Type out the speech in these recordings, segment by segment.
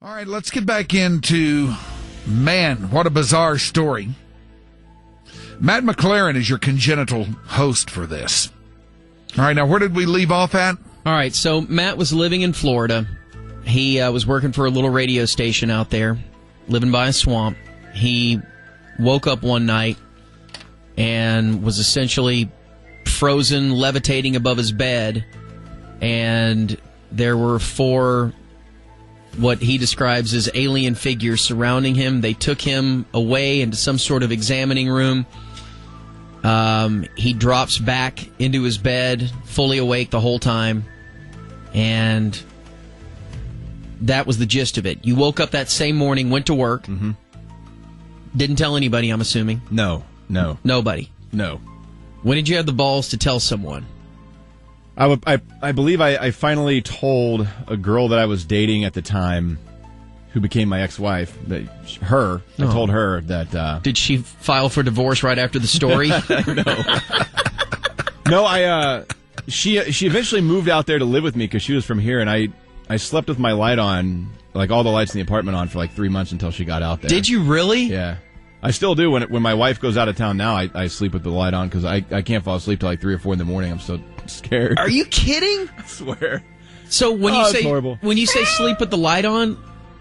All right, let's get back into, man, what a bizarre story. Matt McClearin is your congenital host for this. All right, now where did we leave off at? All right, so Matt was living in Florida. He was working for a little radio station out there, living by a swamp. He woke up one night and was essentially frozen, levitating above his bed, and there were 4 what he describes as alien figures surrounding him. They took him away into some sort of examining room. He drops back into his bed, fully awake the whole time, and that was the gist of it. You woke up that same morning, went to work, didn't tell anybody, I'm assuming? No. Nobody? No. When did you have the balls to tell someone? I believe I finally told a girl that I was dating at the time, who became my ex-wife, I told her that... Did she file for divorce right after the story? No, she eventually moved out there to live with me because she was from here, and I slept with my light on, like all the lights in the apartment on, for like 3 months until she got out there. Did you really? Yeah. I still do. When my wife goes out of town now, I sleep with the light on because I can't fall asleep till like 3 or 4 in the morning. I'm so scared. Are you kidding? I swear. So when you say sleep with the light on,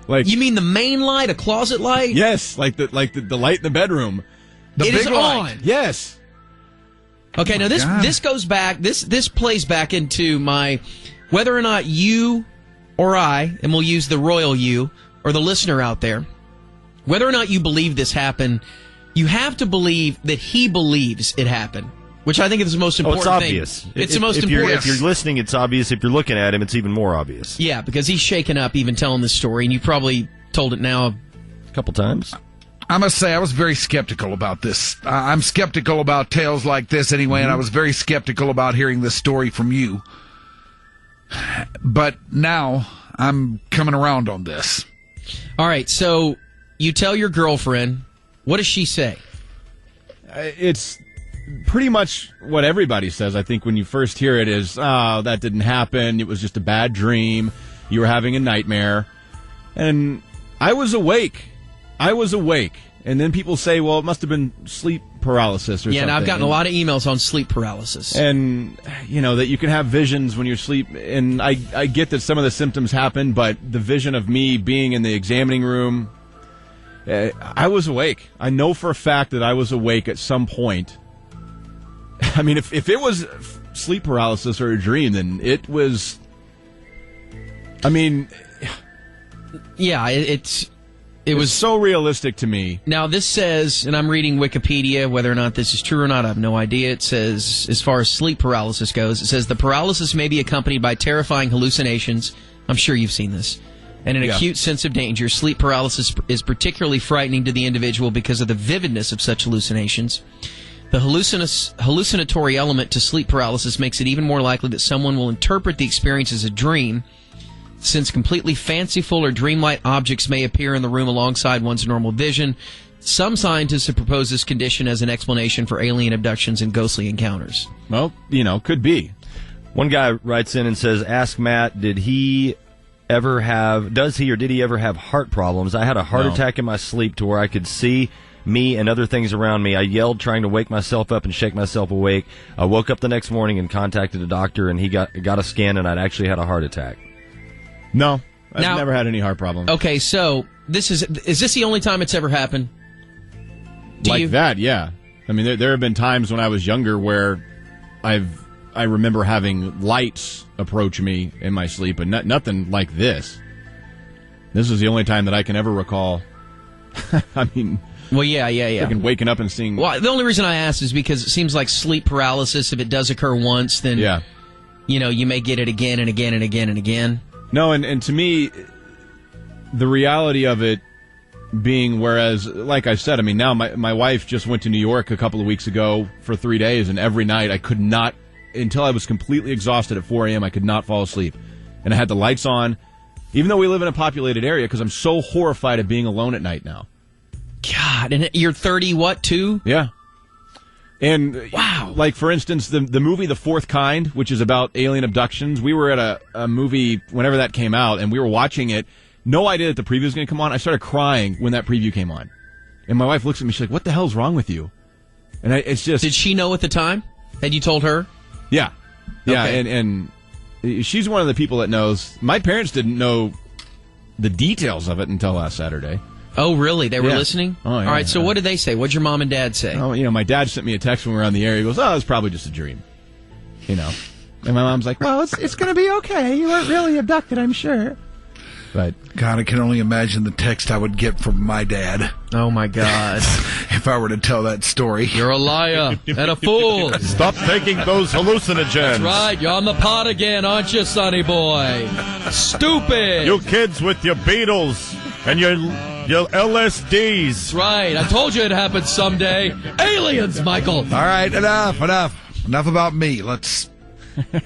like, you mean the main light, a closet light? Yes, like the light in the bedroom. It is on. Yes. Okay, now this goes back. This plays back into my whether or not you or I, and we'll use the royal you or the listener out there. Whether or not you believe this happened, you have to believe that he believes it happened, which I think is the most important thing. It's obvious. It's the most important. If you're listening, it's obvious. If you're looking at him, it's even more obvious. Yeah, because he's shaken up even telling this story, and you probably told it now a couple times. I must say I was very skeptical about this. I'm skeptical about tales like this anyway, and I was very skeptical about hearing this story from you. But now I'm coming around on this. All right, so... You tell your girlfriend, what does she say? It's pretty much what everybody says. I think when you first hear it is, oh, that didn't happen. It was just a bad dream. You were having a nightmare. And I was awake. And then people say, well, it must have been sleep paralysis or something. Yeah, and I've gotten a lot of emails on sleep paralysis. And, you know, that you can have visions when you sleep. And I get that some of the symptoms happen, but the vision of me being in the examining room... I was awake. I know for a fact that I was awake at some point. I mean, if it was sleep paralysis or a dream, then it was... I mean... Yeah, it was so realistic to me. Now, this says, and I'm reading Wikipedia, whether or not this is true or not, I have no idea. It says, as far as sleep paralysis goes, it says the paralysis may be accompanied by terrifying hallucinations. I'm sure you've seen this. And an acute sense of danger. Sleep paralysis is particularly frightening to the individual because of the vividness of such hallucinations. The hallucinatory element to sleep paralysis makes it even more likely that someone will interpret the experience as a dream, since completely fanciful or dreamlike objects may appear in the room alongside one's normal vision. Some scientists have proposed this condition as an explanation for alien abductions and ghostly encounters. Well, you know, could be. One guy writes in and says, ask Matt, does he ever have heart problems? I had a heart attack in my sleep to where I could see me and other things around me. I yelled trying to wake myself up and shake myself awake. I woke up the next morning and contacted a doctor, and he got a scan, and I'd actually had a heart attack. No, I've never had any heart problems. Okay, so is this the only time it's ever happened? That, yeah. I mean, there have been times when I was younger where I remember having lights approach me in my sleep, but nothing like this. This is the only time that I can ever recall. I mean... Well, yeah. Freaking waking up and seeing... Well, the only reason I asked is because it seems like sleep paralysis, if it does occur once, then, you know, you may get it again and again and again and again. No, and to me, the reality of it being, whereas, like I said, I mean, now my wife just went to New York a couple of weeks ago for 3 days, and every night I could not, until I was completely exhausted at 4 a.m., I could not fall asleep. And I had the lights on, even though we live in a populated area, because I'm so horrified of being alone at night now. God, and you're 32? Yeah. And, wow. Like, for instance, the movie The Fourth Kind, which is about alien abductions, we were at a movie whenever that came out, and we were watching it no idea that the preview was going to come on. I started crying when that preview came on. And my wife looks at me, she's like, what the hell's wrong with you? And it's just... Did she know at the time? Had you told her? Yeah. Yeah, Okay. and she's one of the people that knows. My parents didn't know the details of it until last Saturday. Oh, really? They were Yeah. listening? Oh, yeah, All right, so yeah. what did they say? What'd your mom and dad say? Oh, my dad sent me a text when we were on the air. He goes, "Oh, it was probably just a dream." And my mom's like, "Well, it's going to be okay. You weren't really abducted, I'm sure." But God, I can only imagine the text I would get from my dad Oh, my God. if I were to tell that story. You're a liar and a fool. Stop taking those hallucinogens. Right, you're on the pot again, aren't you, sonny boy? Stupid. You kids with your Beatles and your LSDs. That's right. I told you it happened someday. Aliens, Michael. All right, enough about me. Let's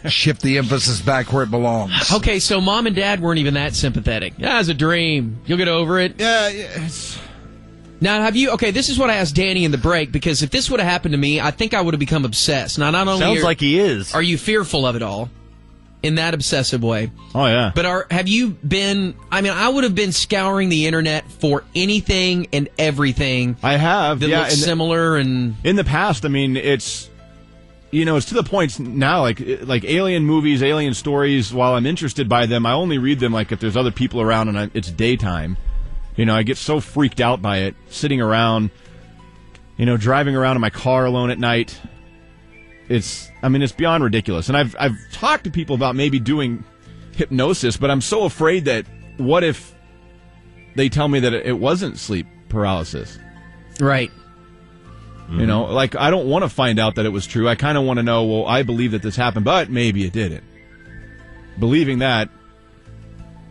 shift the emphasis back where it belongs. Okay, so mom and dad weren't even that sympathetic. Yeah, it's a dream. You'll get over it. yeah, it's... Now, this is what I asked Danny in the break, because if this would have happened to me, I think I would have become obsessed. Now, not only Sounds like he is. are you fearful of it all in that obsessive way, Oh, yeah. but have you been, I would have been scouring the internet for anything and everything I have. that looks similar and... In the past, it's... it's to the point now, like alien movies, alien stories, while I'm interested by them, I only read them like if there's other people around and it's daytime. I get so freaked out by it, sitting around, driving around in my car alone at night. It's beyond ridiculous. And I've talked to people about maybe doing hypnosis, but I'm so afraid that what if they tell me that it wasn't sleep paralysis? Right. I don't want to find out that it was true. I kind of want to know, well, I believe that this happened, but maybe it didn't. Believing that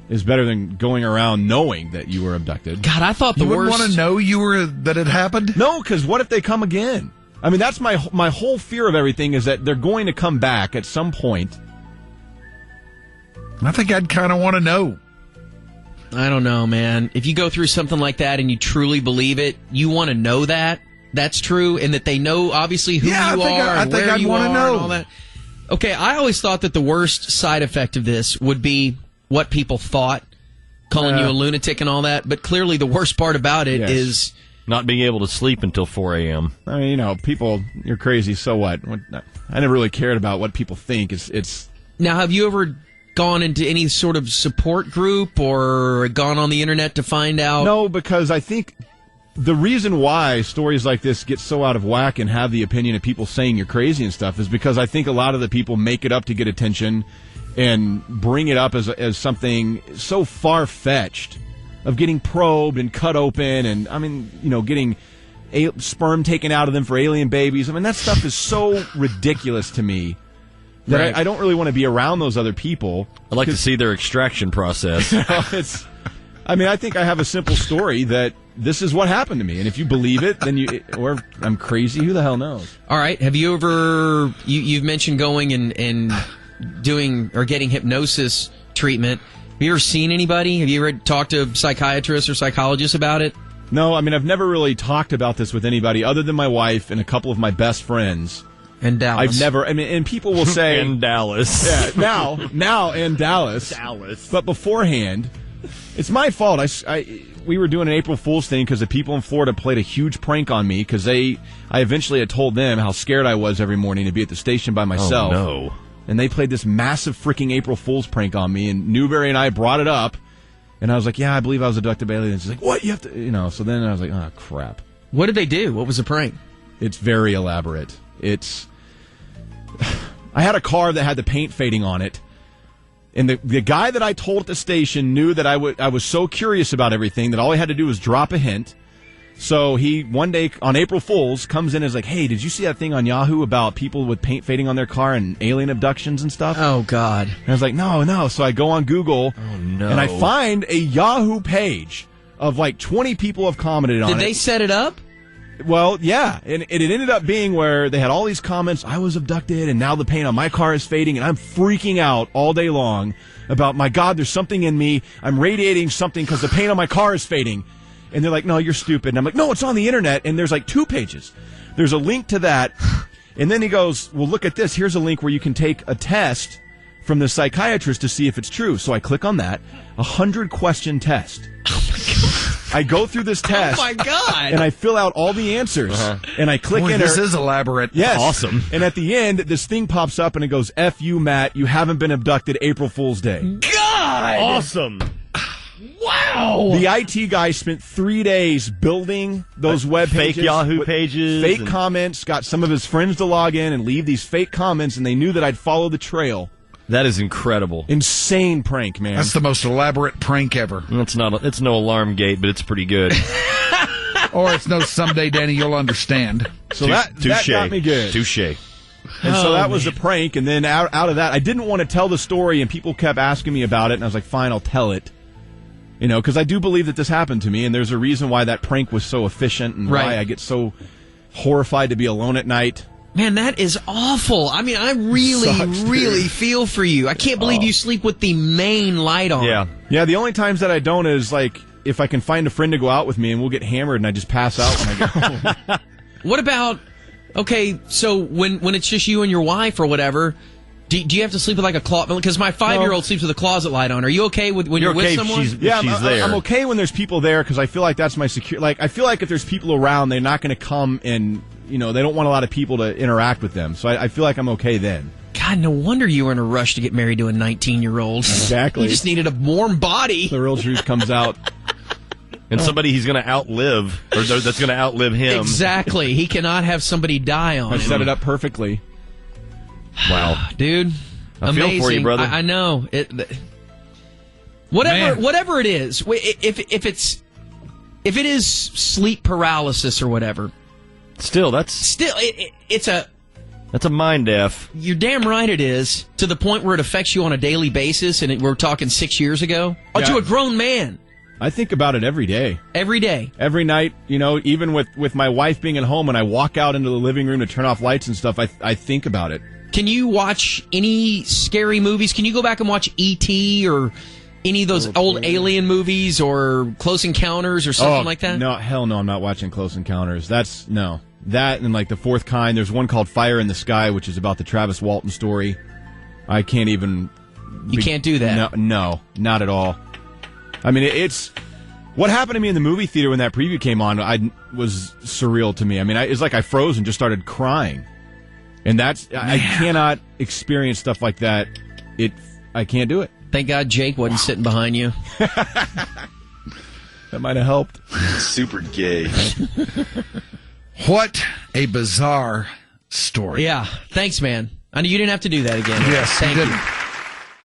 is better than going around knowing that you were abducted. God, I thought the You wouldn't worst... want to know that it happened? No, because what if they come again? That's my whole fear of everything is that they're going to come back at some point. I think I'd kind of want to know. I don't know, man. If you go through something like that and you truly believe it, you want to know that that's true and that they know, obviously, who you are and where you are and all that. Okay, I always thought that the worst side effect of this would be what people thought, calling you a lunatic and all that. But clearly the worst part about it is... Not being able to sleep until 4 a.m. People, you're crazy, so what? I never really cared about what people think. It's Now, have you ever gone into any sort of support group or gone on the internet to find out? No, because I think the reason why stories like this get so out of whack and have the opinion of people saying you're crazy and stuff is because I think a lot of the people make it up to get attention and bring it up as something so far-fetched of getting probed and cut open and, getting sperm taken out of them for alien babies. That stuff is so ridiculous to me that Right. I don't really want to be around those other people. I'd like to see their extraction process. I think I have a simple story that this is what happened to me. And if you believe it, then or I'm crazy, who the hell knows? All right. Have you ever... You've mentioned going and doing or getting hypnosis treatment. Have you ever seen anybody? Have you ever talked to psychiatrists or psychologists about it? No, I've never really talked about this with anybody other than my wife and a couple of my best friends. And Dallas. I've never, and people will say... In Dallas. Yeah, now in Dallas. Dallas. But beforehand, it's my fault. We were doing an April Fool's thing because the people in Florida played a huge prank on me because I eventually had told them how scared I was every morning to be at the station by myself. Oh, no. And they played this massive freaking April Fool's prank on me, and Newberry and I brought it up, and I was like, yeah, I believe I was abducted by aliens. She's like, what? You have to, so then I was like, oh, crap. What did they do? What was the prank? It's very elaborate. I had a car that had the paint fading on it, and the guy that I told at the station knew that I was so curious about everything that all I had to do was drop a hint. So he, one day on April Fool's, comes in and is like, hey, did you see that thing on Yahoo about people with paint fading on their car and alien abductions and stuff? Oh, God. And I was like, no. So I go on Google, and I find a Yahoo page of like 20 people have commented on it. Did they set it up? Well, yeah, and it ended up being where they had all these comments, I was abducted, and now the paint on my car is fading, and I'm freaking out all day long about, my God, there's something in me, I'm radiating something because the paint on my car is fading. And they're like, no, you're stupid. And I'm like, no, it's on the internet, and there's like 2 pages. There's a link to that, and then he goes, well, look at this, here's a link where you can take a test from the psychiatrist to see if it's true. So I click on that, 100-question test. Oh my God. I go through this test. Oh my God. And I fill out all the answers. And I click enter. This is elaborate. Yes. Awesome. And at the end, this thing pops up and it goes, F you, Matt. You haven't been abducted. April Fool's Day. God. Awesome. Wow. The IT guy spent 3 days building those web fake pages. Yahoo pages. Fake comments. Got some of his friends to log in and leave these fake comments, and they knew that I'd follow the trail. That is incredible. Insane prank, man. That's the most elaborate prank ever. It's no alarm gate, but it's pretty good. Or it's no someday, Danny, you'll understand. So that got me good. Touche. And so that was a prank, and then out of that, I didn't want to tell the story, and people kept asking me about it, and I was like, fine, I'll tell it. You know, because I do believe that this happened to me, and there's a reason why that prank was so efficient and why I get so horrified to be alone at night. Man, that is awful. I mean, I really feel for you. I can't believe you sleep with the main light on. Yeah. Yeah, the only times that I don't is, like, if I can find a friend to go out with me, and we'll get hammered, and I just pass out when I go home. What about, okay, so when it's just you and your wife or whatever, do you have to sleep with like a closet? Because my 5-year-old sleeps with a closet light on. Are you okay when you're with someone? She's there. I'm okay when there's people there because I feel like that's my security. Like, I feel like if there's people around, they're not going to come and, you know, they don't want a lot of people to interact with them. So I feel like I'm okay then. God, no wonder you were in a rush to get married to a 19-year-old. Exactly. You just needed a warm body. The real truth comes out. And somebody he's going to outlive, or that's going to outlive him. Exactly. He cannot have somebody die on I him. set it up perfectly. Wow. Dude, I amazing. feel for you, brother. I know. Whatever it is, if it is sleep paralysis or whatever, it's a mind F. You're damn right it is, to the point where it affects you on a daily basis, and we're talking 6 years ago. Yeah. To a grown man. I think about it every day. Every day. Every night, you know, even with my wife being at home and I walk out into the living room to turn off lights and stuff, I think about it. Can you watch any scary movies? Can you go back and watch E.T. or any of those old Alien movies or Close Encounters or something like that? No, hell no, I'm not watching Close Encounters. That and like The Fourth Kind. There's one called Fire in the Sky, which is about the Travis Walton story. I can't even... You can't do that? No, not at all. I mean, it's... What happened to me in the movie theater when that preview came on was surreal to me. I mean, it's like I froze and just started crying. And I cannot experience stuff like that. I can't do it. Thank God Jake wasn't sitting behind you. That might have helped. Super gay. What a bizarre story. Yeah. Thanks, man. I know you didn't have to do that again. Yes, Thank you you. didn't.